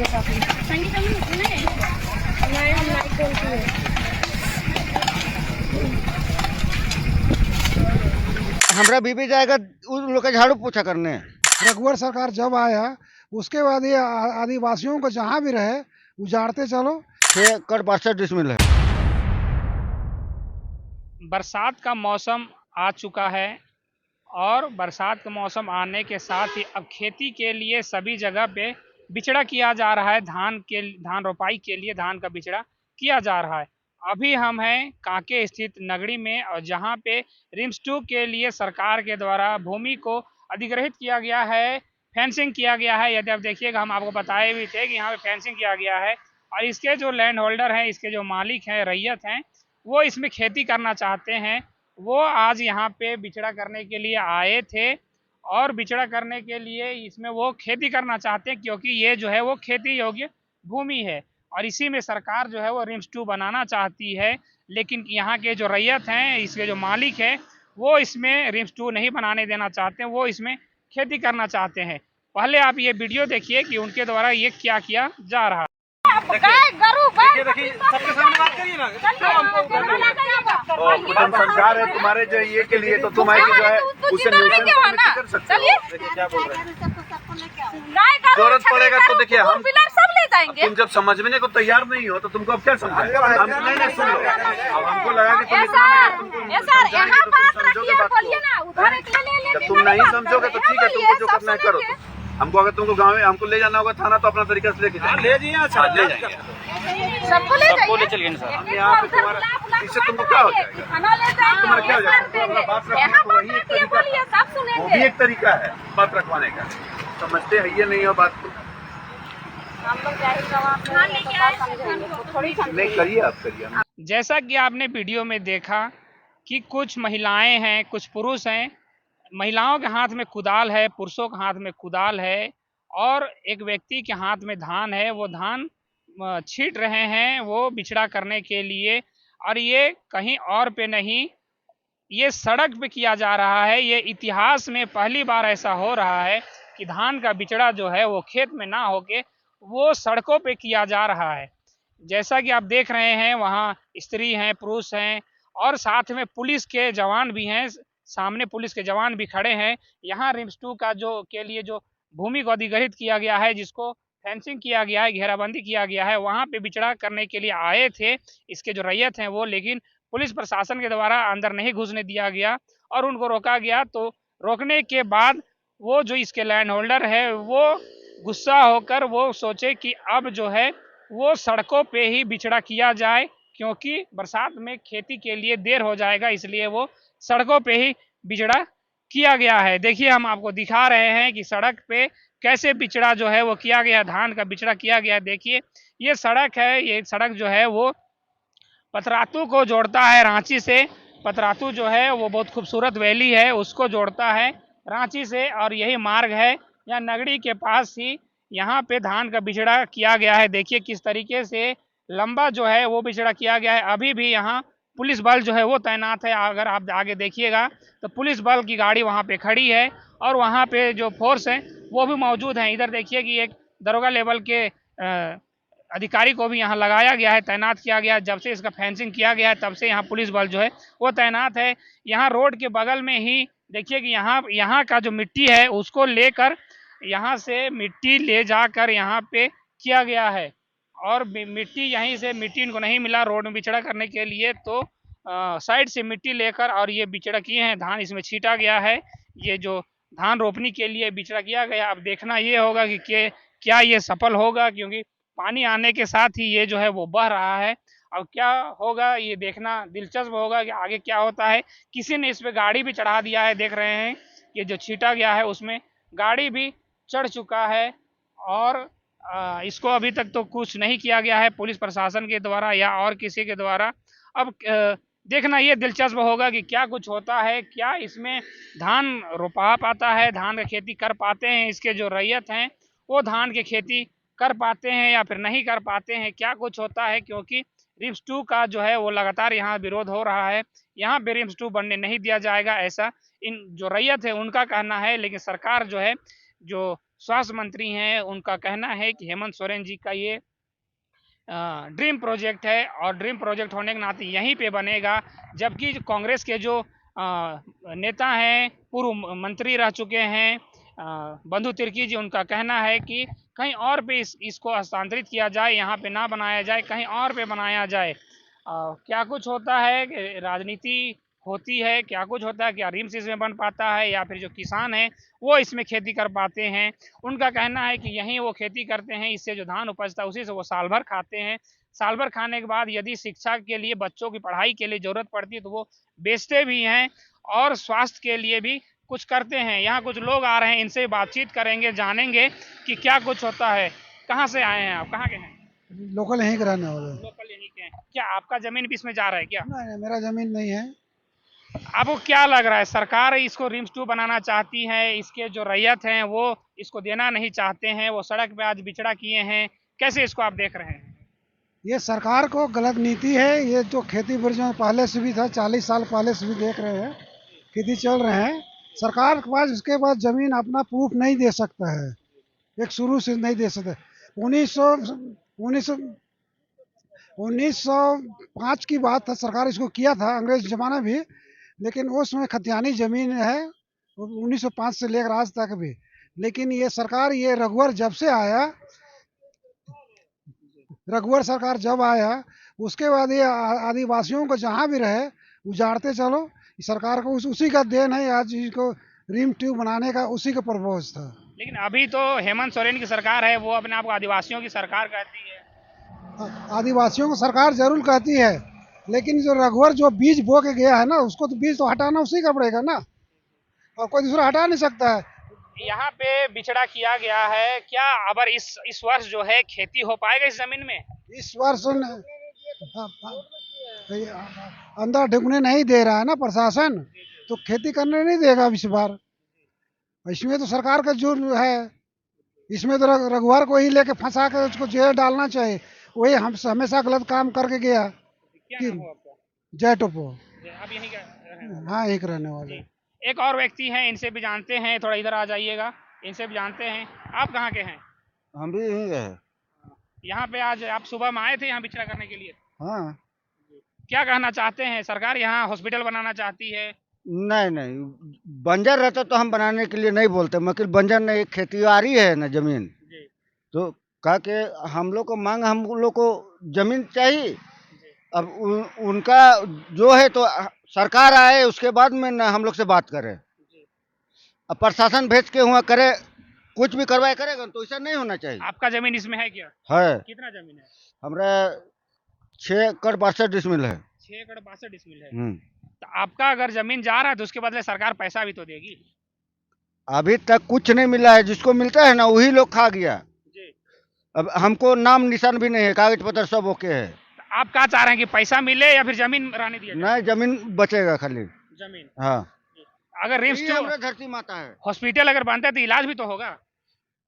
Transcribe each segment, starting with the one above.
हमरा बीबी जाएगा उन लोग का झाड़ू पोछा करने। रघुवर सरकार जब आया उसके बाद ये आदिवासियों को जहाँ भी रहे उजाड़ते चलो। 6 एकड़ 62 डिसमिल है। बरसात का मौसम आ चुका है और बरसात का मौसम आने के साथ ही अब खेती के लिए सभी जगह पे बिचड़ा किया जा रहा है। धान रोपाई के लिए धान का बिचड़ा किया जा रहा है। अभी हम हैं कांके स्थित नगरी में और जहां पे रिम्स 2 के लिए सरकार के द्वारा भूमि को अधिग्रहित किया गया है, फेंसिंग किया गया है। यदि आप देखिएगा, हम आपको बताए भी थे कि यहाँ पे फेंसिंग किया गया है और इसके जो लैंड होल्डर हैं, इसके जो मालिक हैं, रैयत हैं, वो इसमें खेती करना चाहते हैं। वो आज यहाँ पे बिचड़ा करने के लिए आए थे और बिचड़ा करने के लिए इसमें वो खेती करना चाहते हैं, क्योंकि ये जो है वो खेती योग्य भूमि है और इसी में सरकार जो है वो रिम्स 2 बनाना चाहती है। लेकिन यहाँ के जो रैयत हैं, इसके जो मालिक हैं, वो इसमें रिम्स 2 नहीं बनाने देना चाहते हैं, वो इसमें खेती करना चाहते हैं। पहले आप ये वीडियो देखिए कि उनके द्वारा ये क्या किया जा रहा है। देखिए सबके सामने बात करिए ना। कुटुंब संस्कार है तुम्हारे जो ये के लिए, तो तुम आएगी जो है उसे न्यूट्रल कर सकते हो। देखिए क्या बोल रहे हैं, जरूरत पड़ेगा तो देखिए हम सब ले जाएंगे। तुम जब समझने को तैयार नहीं हो तो तुमको अब क्या समझाएं? हम नहीं सुन लो। अब हमको लगा कि तुम जब तुम नहीं समझोगे तो ठीक है, तुमको जो करना है करो। हमको अगर तुमको गाँव में हमको ले जाना होगा थाना, तो अपना तरीका से लेके जाएंगे। ले जाइए, अच्छा ले जाएंगे, सबको ले चलिए सर। हम यहाँ पे तुम्हारा इससे तुमको क्या हो जाएगा? तुम्हारा क्या हो जाएगा? बात रखने को वही एक तरीका है, वो भी एक तरीका है बात रखवाने का। समझते है ये नहीं हो बात को, नहीं करिए, आप करिए। जैसा कि आपने वीडियो में देखा कि कुछ महिलाएं हैं, कुछ पुरुष हैं। महिलाओं के हाथ में कुदाल है, पुरुषों के हाथ में कुदाल है और एक व्यक्ति के हाथ में धान है। वो धान छींट रहे हैं वो बिचड़ा करने के लिए, और ये कहीं और पे नहीं, ये सड़क पे किया जा रहा है। ये इतिहास में पहली बार ऐसा हो रहा है कि धान का बिचड़ा जो है वो खेत में ना होके वो सड़कों पे किया जा रहा है। जैसा कि आप देख रहे हैं, वहाँ स्त्री हैं, पुरुष हैं और साथ में पुलिस के जवान भी हैं। सामने पुलिस के जवान भी खड़े हैं। यहाँ रिम्स 2 का जो के लिए जो भूमि को अधिग्रहित किया गया है, जिसको फेंसिंग किया गया है, घेराबंदी किया गया है, वहाँ पे बिचड़ा करने के लिए आए थे इसके जो रैयत हैं वो। लेकिन पुलिस प्रशासन के द्वारा अंदर नहीं घुसने दिया गया और उनको रोका गया। तो रोकने के बाद वो जो इसके लैंड होल्डर है वो गुस्सा होकर वो सोचे कि अब जो है वो सड़कों पे ही बिचड़ा किया जाए, क्योंकि बरसात में खेती के लिए देर हो जाएगा, इसलिए वो सड़कों पे ही बिचड़ा किया गया है। देखिए, हम आपको दिखा रहे हैं कि सड़क पे कैसे बिचड़ा जो है वो किया गया, धान का बिचड़ा किया गया। देखिए ये सड़क है, ये सड़क जो है वो पतरातू को जोड़ता है रांची से। पतरातू जो है वो बहुत खूबसूरत वैली है, उसको जोड़ता है रांची से और यही मार्ग है। यहाँ नगरी के पास ही यहाँ पे धान का बिचड़ा किया गया है। देखिए किस तरीके से लंबा जो है वो बिचड़ा किया गया है। अभी भी यहाँ पुलिस बल जो है वो तैनात है। अगर आप आगे देखिएगा तो पुलिस बल की गाड़ी वहाँ पे खड़ी है और वहाँ पे जो फोर्स है वो भी मौजूद हैं। इधर देखिए कि एक दरोगा लेवल के अधिकारी को भी यहाँ लगाया गया है, तैनात किया गया है। जब से इसका फेंसिंग किया गया है तब से यहाँ पुलिस बल जो है वो तैनात है। यहाँ रोड के बगल में ही देखिए कि यहाँ का जो मिट्टी है उसको लेकर यहाँ से मिट्टी ले जाकर यहाँ पे किया गया है और मिट्टी यहीं से मिट्टी इनको नहीं मिला रोड में बिचड़ा करने के लिए, तो साइड से मिट्टी लेकर और ये बिचड़ा किए हैं। धान इसमें छीटा गया है। ये जो धान रोपनी के लिए बिचड़ा किया गया, अब देखना ये होगा कि क्या ये सफल होगा, क्योंकि पानी आने के साथ ही ये जो है वो बह रहा है। अब क्या होगा ये देखना दिलचस्प होगा कि आगे क्या होता है। किसी ने इस पे गाड़ी भी चढ़ा दिया है, देख रहे हैं ये जो छीटा गया है उसमें गाड़ी भी चढ़ चुका है और इसको अभी तक तो कुछ नहीं किया गया है पुलिस प्रशासन के द्वारा या और किसी के द्वारा। अब देखना ये दिलचस्प होगा कि क्या कुछ होता है, क्या इसमें धान रोपा पाता है, धान की खेती कर पाते हैं, इसके जो रैयत हैं वो धान की खेती कर पाते हैं या फिर नहीं कर पाते हैं, क्या कुछ होता है। क्योंकि रिम्स 2 का जो है वो लगातार यहाँ विरोध हो रहा है। यहाँ पे रिम्स 2 बनने नहीं दिया जाएगा, ऐसा इन जो रैयत है उनका कहना है। लेकिन सरकार जो है जो स्वास्थ्य मंत्री हैं, उनका कहना है कि हेमंत सोरेन जी का ये ड्रीम प्रोजेक्ट है और ड्रीम प्रोजेक्ट होने के नाते यहीं पे बनेगा, जबकि कांग्रेस के जो नेता हैं, पूर्व मंत्री रह चुके हैं बंधु तिर्की जी, उनका कहना है कि कहीं और पे इसको हस्तांतरित किया जाए, यहाँ पे ना बनाया जाए, कहीं और पे बनाया जाए। क्या कुछ होता है कि राजनीति होती है, क्या कुछ होता है, क्या रिम्स इसमें बन पाता है या फिर जो किसान हैं वो इसमें खेती कर पाते हैं। उनका कहना है कि यहीं वो खेती करते हैं, इससे जो धान उपजता है उसी से वो साल भर खाते हैं। साल भर खाने के बाद यदि शिक्षा के लिए, बच्चों की पढ़ाई के लिए ज़रूरत पड़ती है तो वो बेचते भी हैं और स्वास्थ्य के लिए भी कुछ करते हैं। यहाँ कुछ लोग आ रहे हैं, इनसे बातचीत करेंगे, जानेंगे कि क्या कुछ होता है। कहाँ से आए हैं आप, कहाँ के हैं? लोकल यहीं के रहने वाले हैं। लोकल यहीं के हैं। क्या आपका जमीन भी इसमें जा रहा है क्या? नहीं, मेरा जमीन नहीं है। आपको क्या लग रहा है, सरकार इसको रिम्स 2 बनाना चाहती है, इसके जो रैयत हैं वो इसको देना नहीं चाहते हैं, वो सड़क पे आज बिचड़ा किए हैं, कैसे इसको आप देख रहे हैं? ये सरकार को गलत नीति है। ये जो खेती बाड़ी में पहले से भी था, 40 साल पहले से भी देख रहे हैं, खेती चल रहे हैं। सरकार के पास इसके बाद जमीन अपना प्रूफ नहीं दे सकता है, एक शुरू से नहीं दे सकता। 1905 की बात था, सरकार इसको किया था, अंग्रेज जमाना भी, लेकिन उसमें खतियानी जमीन है 1905 से लेकर आज तक भी। लेकिन ये सरकार, ये रघुवर जब से आया, रघुवर सरकार जब आया उसके बाद ये आदिवासियों को जहाँ भी रहे उजाड़ते चलो। सरकार को उसी का देन है, आज इसको रिम ट्यूब बनाने का उसी का प्रपोज था। लेकिन अभी तो हेमंत सोरेन की सरकार है, वो अपने आप को आदिवासियों की सरकार कहती है। आदिवासियों को सरकार जरूर कहती है, लेकिन जो रघुवर जो बीज बो के गया है ना, उसको तो बीज तो हटाना उसी का पड़ेगा ना, और कोई दूसरा हटा नहीं सकता है। यहाँ पे बिचड़ा किया गया है, क्या अब इस वर्ष जो है खेती हो पाएगा इस जमीन में? इस वर्ष अंदर ढुकने नहीं दे रहा है ना प्रशासन, तो खेती करने नहीं देगा इस बार। इसमें तो सरकार का जो है, इसमें तो रघुवर को ही लेके फंसा कर उसको जेल डालना चाहिए। वही हम हमेशा गलत काम करके गया। क्या नाम हो आपका? जय टोपो। आप यहीं का? हाँ, एक रहने वाले। एक और व्यक्ति हैं, इनसे भी जानते हैं, थोड़ा इधर आ जाइएगा, इनसे भी जानते हैं। आप कहाँ के हैं? हम भी यहीं गए। यहाँ पे आज आप सुबह में आए थे यहाँ बिचड़ा करने के लिए? हाँ। क्या कहना चाहते हैं, सरकार यहाँ हॉस्पिटल बनाना चाहती है? नहीं नहीं, बंजर रहता तो हम बनाने के लिए नहीं बोलते, मगर बंजर नहीं, खेतीबाड़ी है ना जमीन, तो कहा कि हम लोग को मांग, हम लोग को जमीन चाहिए। अब उनका जो है तो सरकार आए उसके बाद में ना हम लोग से बात करे। अब प्रशासन भेज के हुआ करे, कुछ भी करवाए करेगा तो ऐसा नहीं होना चाहिए। आपका जमीन इसमें है क्या? है। कितना जमीन है? हमारा 6 एकड़ 62 डिसमिल है। 6 एकड़ 62 डिसमिल है। तो आपका अगर जमीन जा रहा है तो उसके बदले सरकार पैसा भी तो देगी। अभी तक कुछ नहीं मिला है, जिसको मिलता है ना वही लोग खा गया। अब हमको नाम निशान भी नहीं है, कागज पत्र सब ओके है। तो आप क्या चाह रहे हैं कि पैसा मिले या फिर जमीन रहने दिया जाए? नहीं, जमीन बचेगा खाली जमीन। हाँ। अगर रिम्स ये हमरा धरती माता है, हॉस्पिटल अगर बनता है तो इलाज भी तो होगा।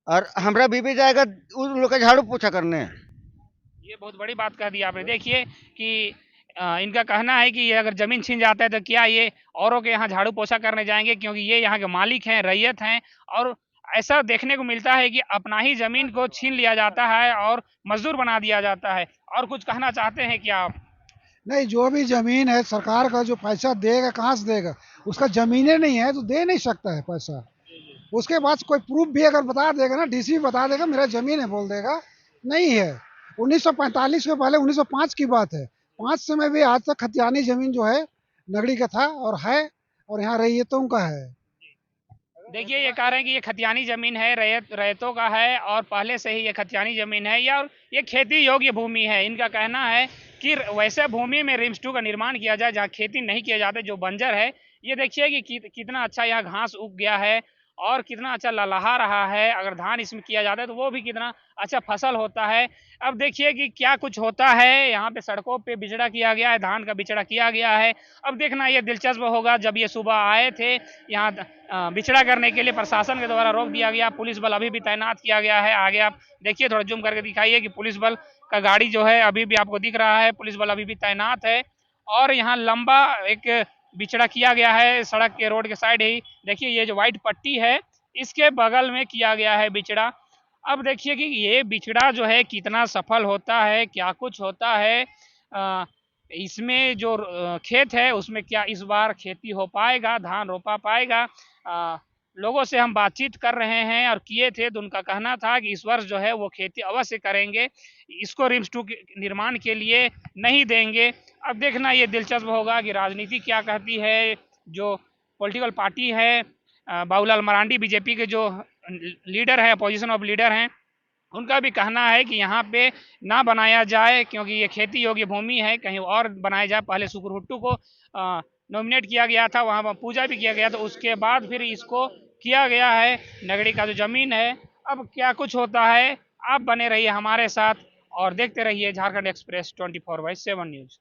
और हमरा बीबी जाएगा उस लोग का झाड़ू पोछा करने। ये बहुत बड़ी बात कह दी आपने। देखिए कि इनका कहना है कि ये अगर ज़मीन छीन जाता है तो क्या ये औरों के यहाँ झाड़ू पोछा करने जाएंगे, क्योंकि ये यहाँ के मालिक हैं, रैयत हैं। और ऐसा देखने को मिलता है कि अपना ही ज़मीन को छीन लिया जाता है और मजदूर बना दिया जाता है। और कुछ कहना चाहते हैं क्या आप? नहीं, जो भी जमीन है सरकार का जो पैसा देगा, कहाँ से देगा? उसका जमीनें नहीं है तो दे नहीं सकता है पैसा। उसके बाद कोई प्रूफ भी अगर बता देगा ना, डीसी बता देगा मेरा जमीन है, बोल देगा नहीं है। 1945 के पहले 1905 की बात है, 5 से में भी आज तक खतियानी जमीन जो है नगरी का था और है, और यहाँ रैयतों का है। देखिए ये कह रहे हैं कि ये खतियानी जमीन है, रैयतों का है और पहले से ही ये खतियानी जमीन है, या ये खेती योग्य भूमि है। इनका कहना है कि वैसे भूमि में रिम्स 2 का निर्माण किया जाए जहाँ खेती नहीं किया जाता, जो बंजर है। ये देखिए कि कितना अच्छा यहाँ घास उग गया है और कितना अच्छा ललहा रहा है। अगर धान इसमें किया जाता है तो वो भी कितना अच्छा फसल होता है। अब देखिए कि क्या कुछ होता है। यहाँ पे सड़कों पे बिचड़ा किया गया है, धान का बिचड़ा किया गया है। अब देखना ये दिलचस्प होगा। जब ये सुबह आए थे यहाँ बिचड़ा करने के लिए, प्रशासन के द्वारा रोक दिया गया, पुलिस बल अभी भी तैनात किया गया है। आगे आप देखिए, थोड़ा जूम करके दिखाइए कि पुलिस बल का गाड़ी जो है अभी भी आपको दिख रहा है, पुलिस बल अभी भी तैनात है। और यहाँ लंबा एक बिचड़ा किया गया है सड़क के, रोड के साइड ही। देखिए ये जो व्हाइट पट्टी है इसके बगल में किया गया है बिचड़ा। अब देखिए कि ये बिचड़ा जो है कितना सफल होता है, क्या कुछ होता है। इसमें जो खेत है उसमें क्या इस बार खेती हो पाएगा, धान रोपा पाएगा। लोगों से हम बातचीत कर रहे हैं और किए थे, तो उनका कहना था कि इस वर्ष जो है वो खेती अवश्य करेंगे, इसको रिम्स 2 के निर्माण के लिए नहीं देंगे। अब देखना ये दिलचस्प होगा कि राजनीति क्या कहती है। जो पॉलिटिकल पार्टी है, बाबूलाल मरांडी बीजेपी के जो लीडर है, अपोजिशन ऑफ लीडर हैं, उनका भी कहना है कि यहाँ पे ना बनाया जाए क्योंकि ये खेती योग्य भूमि है, कहीं और बनाया जाए। पहले सुकुरहुट्टू को नॉमिनेट किया गया था, वहाँ पर पूजा भी किया गया, तो उसके बाद फिर इसको किया गया है। नगड़ी का जो ज़मीन है, अब क्या कुछ होता है। आप बने रहिए हमारे साथ और देखते रहिए झारखंड एक्सप्रेस 24/7 न्यूज़।